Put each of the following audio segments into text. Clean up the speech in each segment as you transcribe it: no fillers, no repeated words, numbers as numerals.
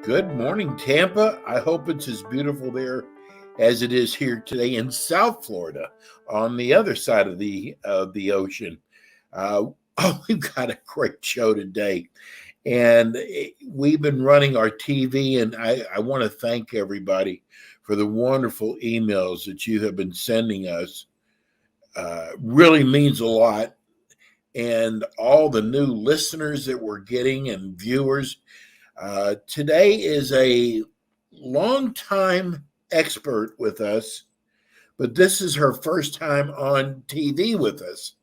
Good morning, Tampa. I hope it's as beautiful there as it is here today in South Florida, on the other side of the ocean. We've got a great show today, and we've been running our TV, and I want to thank everybody for the wonderful emails that you have been sending us. Really means a lot, and all the new listeners that we're getting and viewers. Today is a longtime expert with us, but this is her first time on TV with us.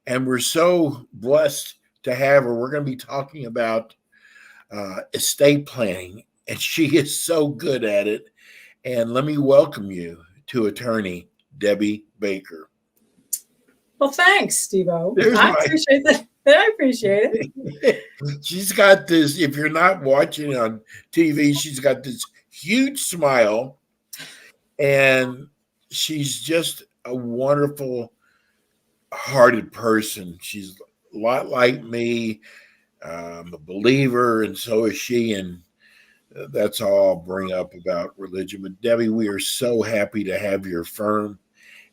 And we're so blessed to have her. We're going to be talking about estate planning, and she is so good at it. And let me welcome you to attorney Debbie Baker. Well, thanks, Steve-O. Appreciate that. I appreciate it. She's got this, if you're not watching on TV, she's got this huge smile, and she's just a wonderful hearted person. She's a lot like me. I'm a believer, and so is she, and that's all I'll bring up about religion. But Debbie, we are so happy to have your firm,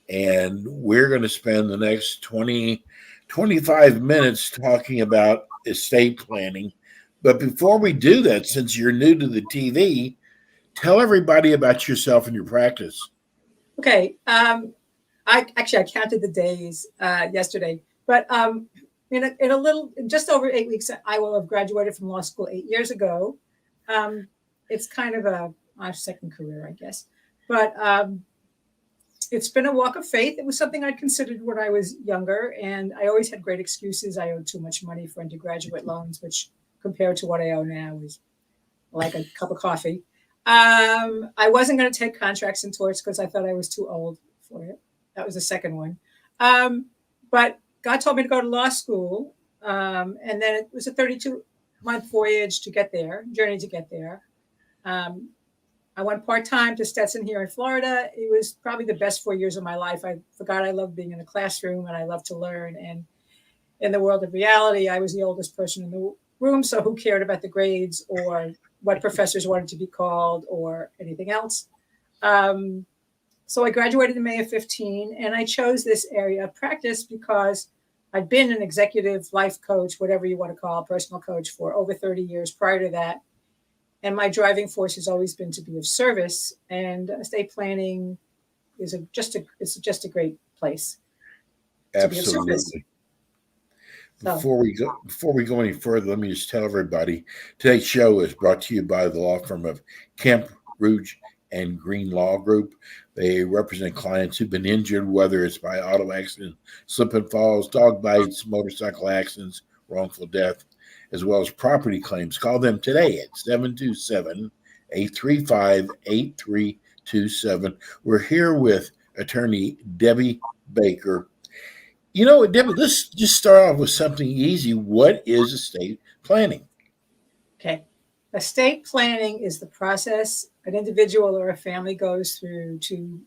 and we're going to spend the next 25 minutes talking about estate planning. But before we do that, since you're new to the TV, tell everybody about yourself and your practice. Okay. I counted the days yesterday, but in a little, just over 8 weeks, I will have graduated from law school 8 years ago. It's kind of my second career, I guess, but it's been a walk of faith. It was something I considered when I was younger, and I always had great excuses. I owed too much money for undergraduate loans, which compared to what I owe now is like a cup of coffee. I wasn't going to take contracts and torts because I thought I was too old for it. That was the second one. But God told me to go to law school, and then it was a 32-month voyage to get there, journey to get there. I went part-time to Stetson here in Florida. It was probably the best 4 years of my life. I forgot I loved being in a classroom, and I loved to learn. And in the world of reality, I was the oldest person in the room, so who cared about the grades or what professors wanted to be called or anything else? So I graduated in May of 15, and I chose this area of practice because I'd been an executive life coach, whatever you want to call a personal coach, for over 30 years prior to that. And my driving force has always been to be of service, and estate planning is just a great place. Absolutely. Before we go any further, let me just tell everybody today's show is brought to you by the law firm of Kemp, Rouge, and Green Law Group. They represent clients who've been injured, whether it's by auto accident, slip and falls, dog bites, motorcycle accidents, wrongful death, as well as property claims. Call them today at 727-835-8327. We're here with attorney Debbie Baker. You know, Debbie, let's just start off with something easy. What is estate planning? Okay. Estate planning is the process an individual or a family goes through to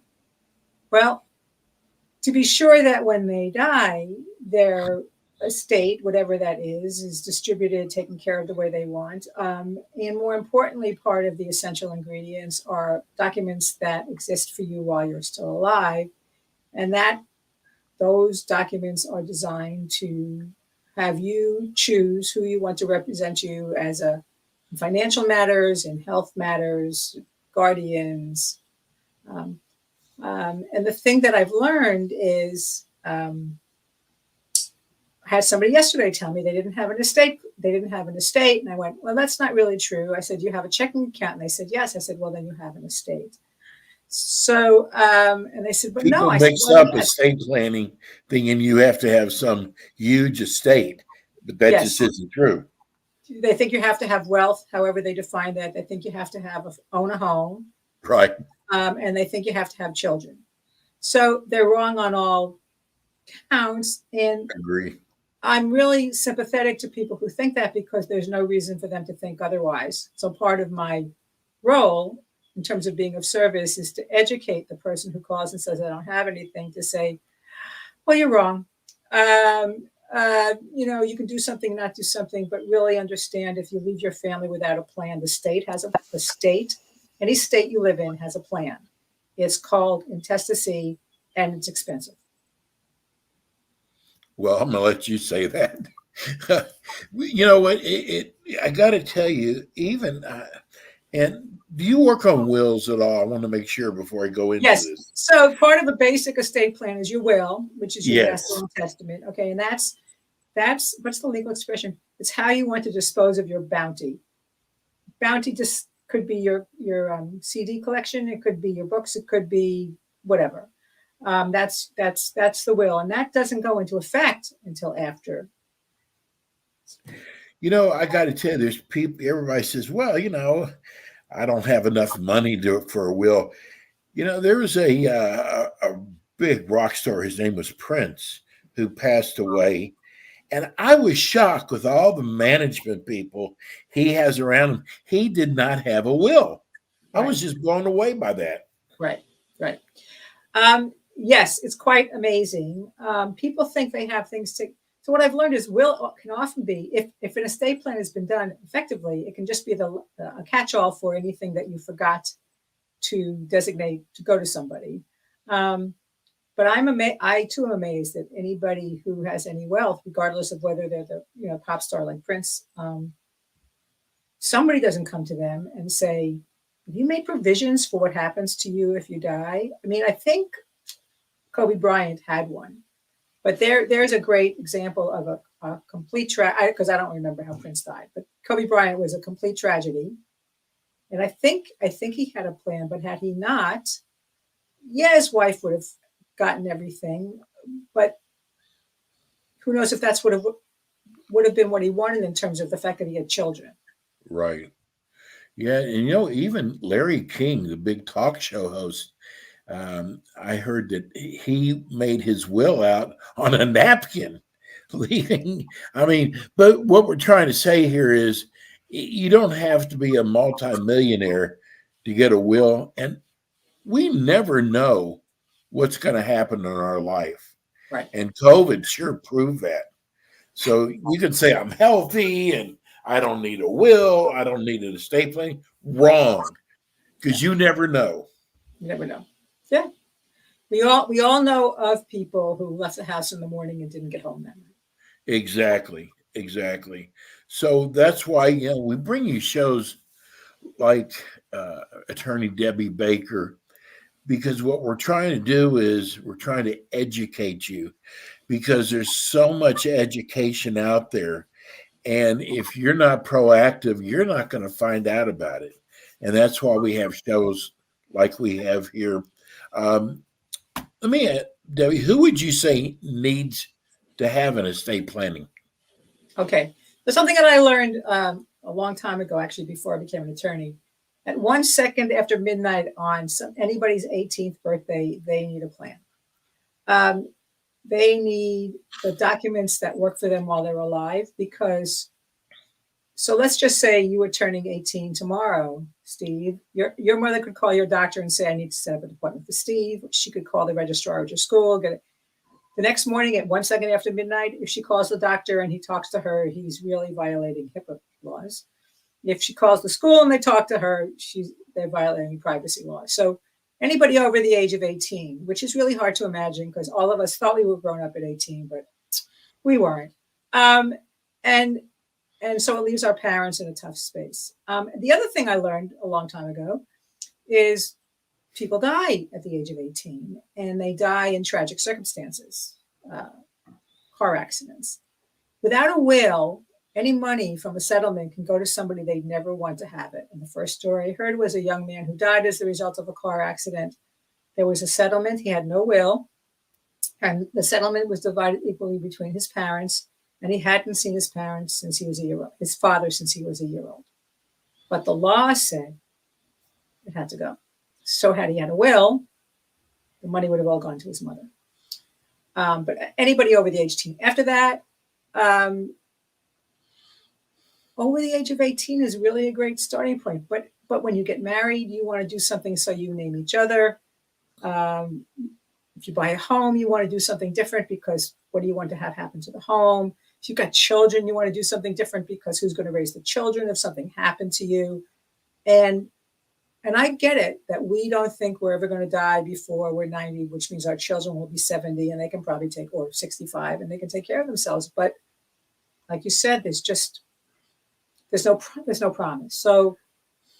be sure that when they die, their estate, whatever that is distributed, taken care of the way they want. And more importantly, part of the essential ingredients are documents that exist for you while you're still alive. And those documents are designed to have you choose who you want to represent you as in financial matters, in health matters, guardians. And the thing that I've learned is I had somebody yesterday tell me they didn't have an estate. And I went, well, that's not really true. I said, you have a checking account? And they said, yes. I said, well, then you have an estate. So, and they said, but people no. I mix said, well, up estate planning thinking you have to have some huge estate, but that just isn't true. They think you have to have wealth, however they define that. They think you have to own a home. Right. And they think you have to have children. So they're wrong on all counts. And agree. I'm really sympathetic to people who think that because there's no reason for them to think otherwise. So part of my role in terms of being of service is to educate the person who calls and says, I don't have anything, to say, well, you're wrong. you can do something, not do something, but really understand if you leave your family without a plan, the state, any state you live in has a plan. It's called intestacy, and it's expensive. Well, I'm gonna let you say that. You know what? I got to tell you, even and do you work on wills at all? I want to make sure before I go into Yes. this. So part of a basic estate plan is your will, which is your Yes. testament testament. Okay, and that's what's the legal expression? It's how you want to dispose of your bounty. Bounty just could be your CD collection. It could be your books. It could be whatever. That's the will, and that doesn't go into effect until after. You know, I got to tell you, there's people. Everybody says, "Well, I don't have enough money for a will." There was a big rock star. His name was Prince, who passed away. And I was shocked with all the management people he has around him. He did not have a will. I Right. was just blown away by that. Right. Right. Yes, it's quite amazing. People think they have things to. So what I've learned is will can often be if an estate plan has been done effectively, it can just be a catch-all for anything that you forgot to designate to go to somebody. But I too am amazed that anybody who has any wealth, regardless of whether they're the pop star like Prince, somebody doesn't come to them and say, "Have you made provisions for what happens to you if you die?" I mean, I think Kobe Bryant had one, but there's a great example of a complete because I don't remember how Prince died, but Kobe Bryant was a complete tragedy, and I think he had a plan, but had he not, yeah, his wife would have gotten everything, but who knows if that's would have been what he wanted in terms of the fact that he had children. Right. Yeah. And, even Larry King, the big talk show host, I heard that he made his will out on a napkin, leaving. I mean, but what we're trying to say here is you don't have to be a multimillionaire to get a will. And we never know what's going to happen in our life. Right. And COVID sure proved that. So you can say I'm healthy and I don't need a will, I don't need an estate plan. Wrong, because you never know. You never know. Yeah. We all know of people who left the house in the morning and didn't get home that night. Exactly, exactly. So that's why we bring you shows like Attorney Debbie Baker, because what we're trying to do is we're trying to educate you, because there's so much education out there. And if you're not proactive, you're not going to find out about it. And that's why we have shows like we have here. Um, Let me, Debbie, who would you say needs to have an estate planning? Okay. There's something that I learned a long time ago, actually, before I became an attorney. At 1 second after midnight on anybody's 18th birthday, they need a plan. They need the documents that work for them while they're alive, because so let's just say you were turning 18 tomorrow, Steve. Your mother could call your doctor and say, "I need to set up an appointment for Steve." She could call the registrar at your school. Get it. The next morning at 1 second after midnight, if she calls the doctor and he talks to her, he's really violating HIPAA laws. If she calls the school and they talk to her, they're violating privacy laws. So anybody over the age of 18, which is really hard to imagine because all of us thought we were grown up at 18, but we weren't. And so it leaves our parents in a tough space. The other thing I learned a long time ago is people die at the age of 18, and they die in tragic circumstances, car accidents. Without a will, any money from a settlement can go to somebody they'd never want to have it. And the first story I heard was a young man who died as the result of a car accident. There was a settlement. He had no will, and the settlement was divided equally between his parents. And he hadn't seen his parents since he was a year old, his father since he was a year old. But the law said it had to go. So had he had a will, the money would have all gone to his mother. But anybody over the age of 18. After that, over the age of 18 is really a great starting point. But when you get married, you want to do something so you name each other. If you buy a home, you want to do something different because What do you want to have happen to the home? If you've got children, you want to do something different because who's going to raise the children if something happened to you? And I get it that we don't think we're ever going to die before we're 90, which means our children will be 70 and they can probably or 65 and they can take care of themselves. But like you said, there's no promise. So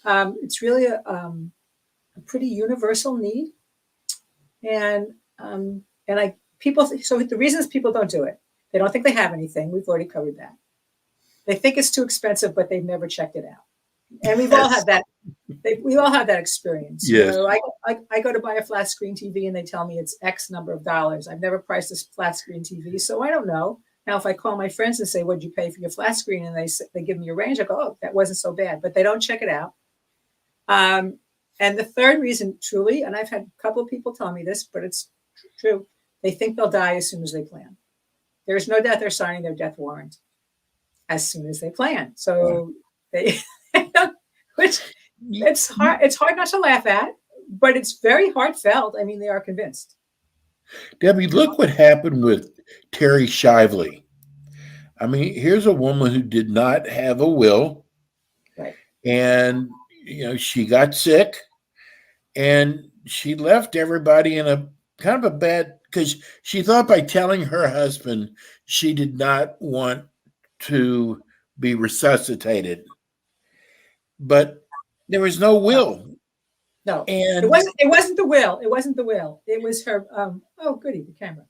it's really a pretty universal need. And so the reasons people don't do it, they don't think they have anything. We've already covered that. They think it's too expensive, but they've never checked it out. And we've all had that. We all have that experience. Yes. You know, I go to buy a flat screen TV and they tell me it's X number of dollars. I've never priced a flat screen TV, so I don't know. Now, if I call my friends and say, "What'd you pay for your flat screen?" and they give me a range, I go, "Oh, that wasn't so bad," but they don't check it out. And the third reason, truly, and I've had a couple of people tell me this, but it's true, they think they'll die as soon as they plan. There's no doubt they're signing their death warrant as soon as they plan. So they, which it's hard not to laugh at, but it's very heartfelt. I mean, they are convinced. Debbie, look what happened with Terry Shively. I mean, here's a woman who did not have a will, right? And she got sick, and she left everybody in a kind of a bad, because she thought by telling her husband she did not want to be resuscitated, but there was no will. No, and it wasn't the will. It wasn't the will. It was her. Oh, goody, the camera.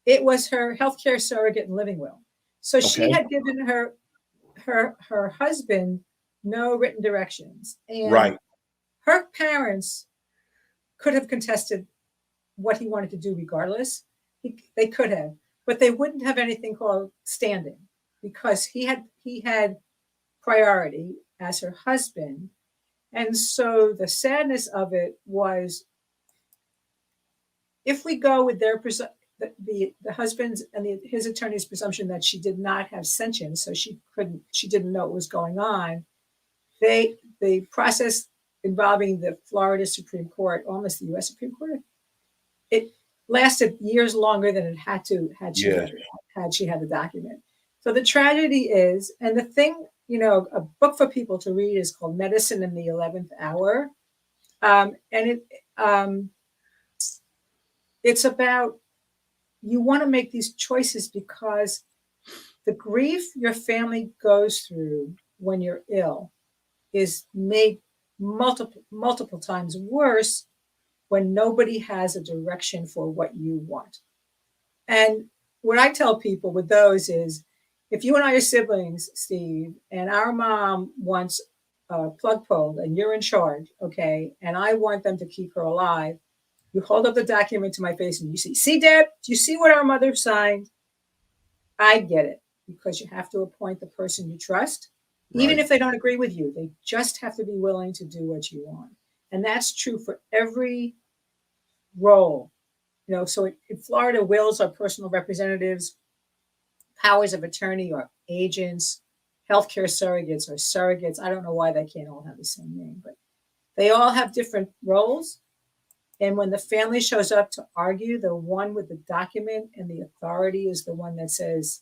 It was her healthcare surrogate and living will. So she had given her husband no written directions, and her parents could have contested what he wanted to do regardless. They could have, but they wouldn't have anything called standing because he had priority as her husband. And so the sadness of it was, if we go with their the husband's and his attorney's presumption that she did not have sentience, so she didn't know what was going on. The process involving the Florida Supreme Court, almost the U.S. Supreme Court, it lasted years longer than it had to had she had the document. So the tragedy is, and the thing, a book for people to read is called Medicine in the 11th Hour. And it's about, you want to make these choices because the grief your family goes through when you're ill is made multiple times worse when nobody has a direction for what you want. And what I tell people with those is, if you and I are siblings, Steve, and our mom wants a plug pulled and you're in charge, okay, and I want them to keep her alive, you hold up the document to my face and you see, Deb, do you see what our mother signed? I get it, because you have to appoint the person you trust. Even if they don't agree with you, they just have to be willing to do what you want. And that's true for every role. So in Florida, wills are personal representatives, powers of attorney are agents, healthcare surrogates are surrogates. I don't know why they can't all have the same name, but they all have different roles. And when the family shows up to argue, the one with the document and the authority is the one that says,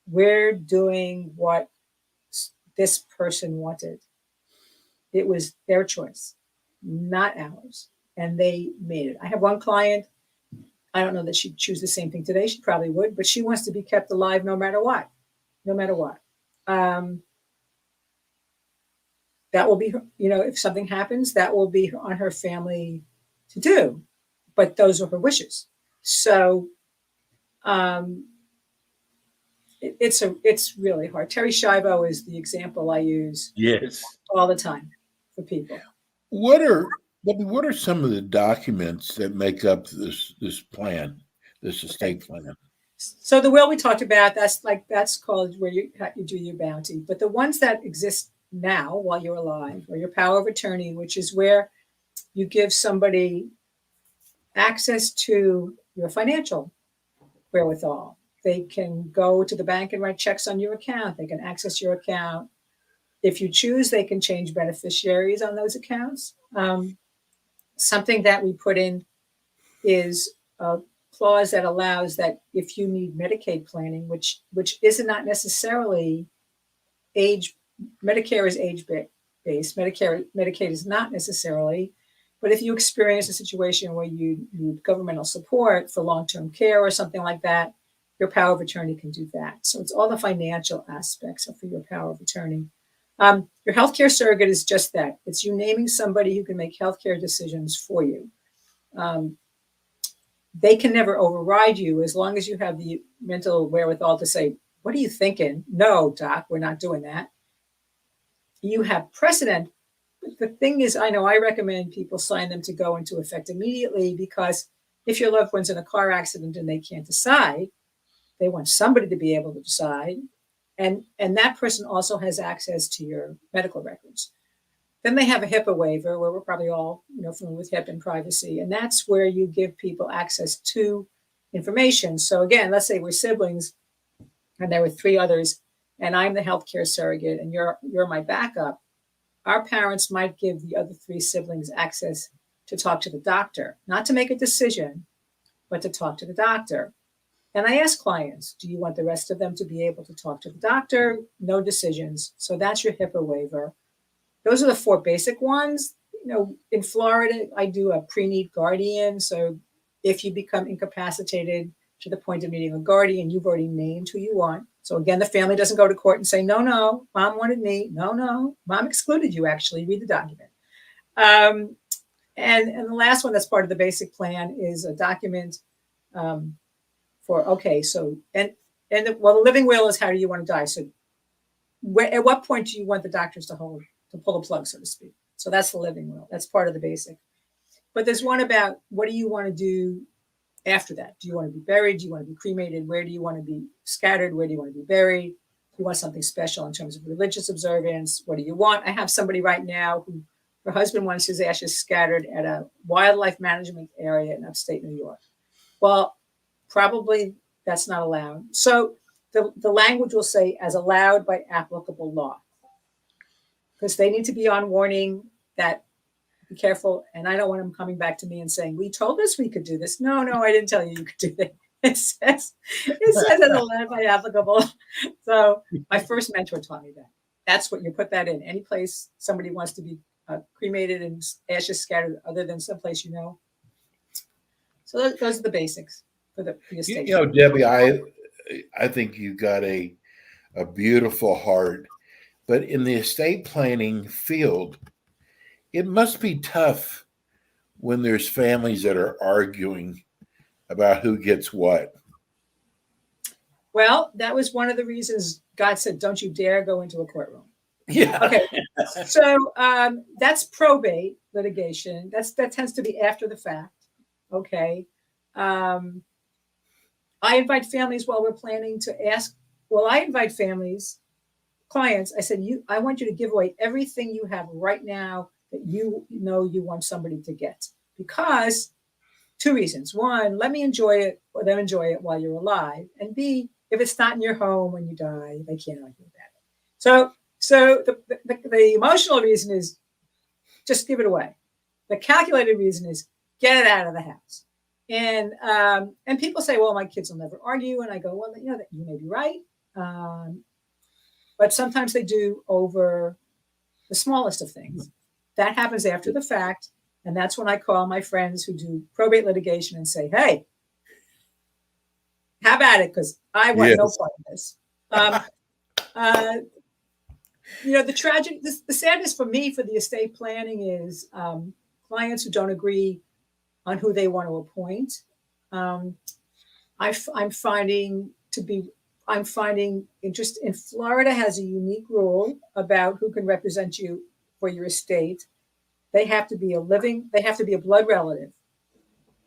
we're doing what this person wanted. It was their choice, not ours. And they made it. I have one client, I don't know that she'd choose the same thing today. She probably would, but she wants to be kept alive no matter what. No matter what. That will be her, if something happens, that will be on her family to do. But those are her wishes. So it's really hard. Terry Schiavo is the example I use all the time for people. What are some of the documents that make up this plan, this estate plan? So the will we talked about, that's called where you do your bounty. But the ones that exist now while you're alive, or your power of attorney, which is where you give somebody access to your financial wherewithal. They can go to the bank and write checks on your account. They can access your account. If you choose, they can change beneficiaries on those accounts. Something that we put in is clause that allows that if you need Medicaid planning, which is not necessarily age, Medicare is age based, Medicaid is not necessarily, but if you experience a situation where you need governmental support for long-term care or something like that, your power of attorney can do that. So it's all the financial aspects of your power of attorney. Your healthcare surrogate is just that. It's you naming somebody who can make healthcare decisions for you. They can never override you as long as you have the mental wherewithal to say, what are you thinking? No, doc, we're not doing that. You have precedent. But the thing is, I know I recommend people sign them to go into effect immediately, because if your loved one's in a car accident and they can't decide, they want somebody to be able to decide. And that person also has access to your medical records. Then they have a HIPAA waiver, where we're probably all familiar with HIPAA and privacy. And that's where you give people access to information. So again, let's say we're siblings and there were 3 others, and I'm the healthcare surrogate and you're my backup. Our parents might give the other 3 siblings access to talk to the doctor, not to make a decision, but to talk to the doctor. And I ask clients, do you want the rest of them to be able to talk to the doctor? No decisions. So that's your HIPAA waiver. Those are the 4 basic ones. In Florida, I do a pre-need guardian. So if you become incapacitated to the point of needing a guardian, you've already named who you want. So again, the family doesn't go to court and say, no, mom wanted me. No, mom excluded you, actually. Read the document. And the last one that's part of the basic plan is a document the living will is how do you want to die? So at what point do you want the doctors to pull the plug, so to speak? So that's the living will. That's part of the basic. But there's one about what do you want to do after that? Do you want to be buried? Do you want to be cremated? Where do you want to be scattered? Where do you want to be buried? Do you want something special in terms of religious observance? What do you want? I have somebody right now who her husband wants his ashes scattered at a wildlife management area in upstate New York. Well, probably that's not allowed. So the language will say as allowed by applicable law, because they need to be on warning that be careful. And I don't want them coming back to me and saying, we told us we could do this. No, I didn't tell you could do that. It says as allowed by applicable. So my first mentor taught me that. That's what you put that in. Any place somebody wants to be cremated and ashes scattered other than someplace So those are the basics for the estate. Debbie, I think you got a beautiful heart, but in the estate planning field, it must be tough when there's families that are arguing about who gets what. Well, that was one of the reasons God said, don't you dare go into a courtroom. Yeah. Okay. So that's probate litigation. That tends to be after the fact. Okay. I invite families while we're planning to ask. Well, I invite families, clients. I said, I want you to give away everything you have right now that you want somebody to get, because 2 reasons. 1, let me enjoy it, or them enjoy it while you're alive. And B, if it's not in your home when you die, they can't argue about it. So the emotional reason is just give it away. The calculated reason is get it out of the house. And people say, well, my kids will never argue. And I go, well, that you may be right. But sometimes they do over the smallest of things. That happens after the fact. And that's when I call my friends who do probate litigation and say, hey, have at it, because I want no part of this. The sadness for me for the estate planning is clients who don't agree on who they want to appoint. I'm finding interest in Florida has a unique rule about who can represent you for your estate. They have to be a blood relative.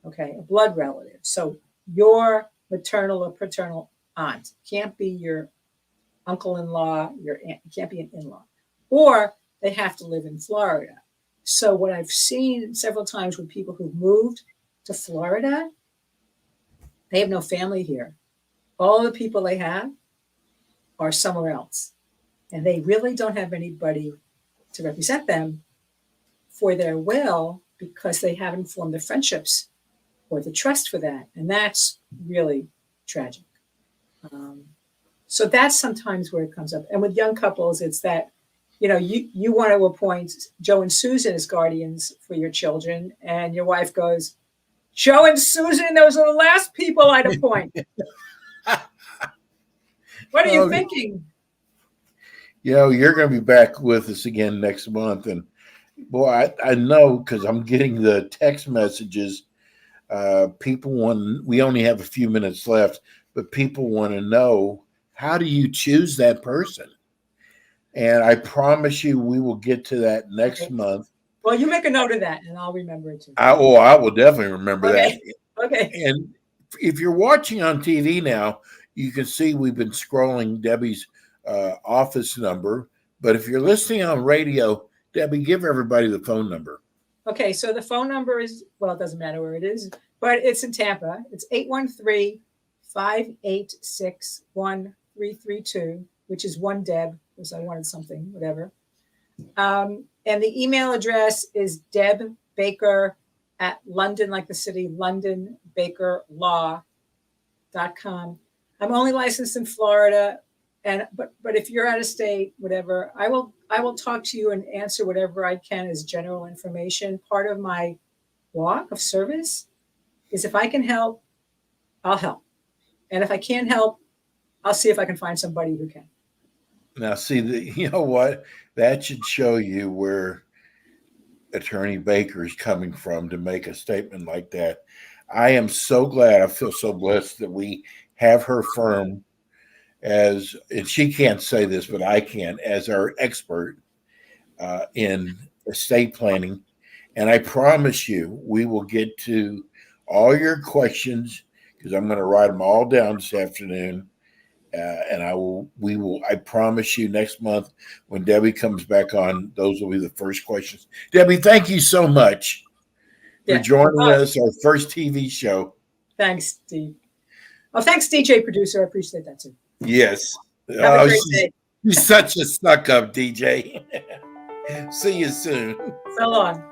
Okay, a blood relative. So your maternal or paternal aunt can't be your uncle-in-law, your aunt, it can't be an in-law, or they have to live in Florida. So what I've seen several times with people who've moved to Florida, they have no family here. All the people they have are somewhere else, and they really don't have anybody to represent them for their will, because they haven't formed the friendships or the trust for that. And that's really tragic. So that's sometimes where it comes up. And with young couples, it's that, you want to appoint Joe and Susan as guardians for your children. And your wife goes, Joe and Susan, those are the last people I'd appoint. What are you thinking? You're going to be back with us again next month. And boy, I know, because I'm getting the text messages. We only have a few minutes left, but people want to know, how do you choose that person? And I promise you, we will get to that next month. Well, you make a note of that, and I'll remember it too. I will definitely remember that. Okay. And if you're watching on TV now, you can see we've been scrolling Debbie's office number. But if you're listening on radio, Debbie, give everybody the phone number. Okay, so the phone number is, well, it doesn't matter where it is, but it's in Tampa. It's 813-586-1332, which is one Deb, because I wanted something, whatever. And the email address is debbaker@London, like the city, londonbakerlaw.com. I'm only licensed in Florida, but if you're out of state, whatever, I will talk to you and answer whatever I can as general information. Part of my walk of service is, if I can help, I'll help. And if I can't help, I'll see if I can find somebody who can. Now, see, you know what? That should show you where Attorney Baker is coming from to make a statement like that. I am so glad. I feel so blessed that we have her firm and she can't say this, but I can, as our expert in estate planning. And I promise you, we will get to all your questions, because I'm going to write them all down this afternoon. And I promise you, next month when Debbie comes back on, those will be the first questions. Debbie, thank you so much for joining us, our first TV show. Thanks, Steve. Oh, thanks, DJ producer. I appreciate that too. Yes. Have a great day. You're such a stuck up DJ. See you soon. So long.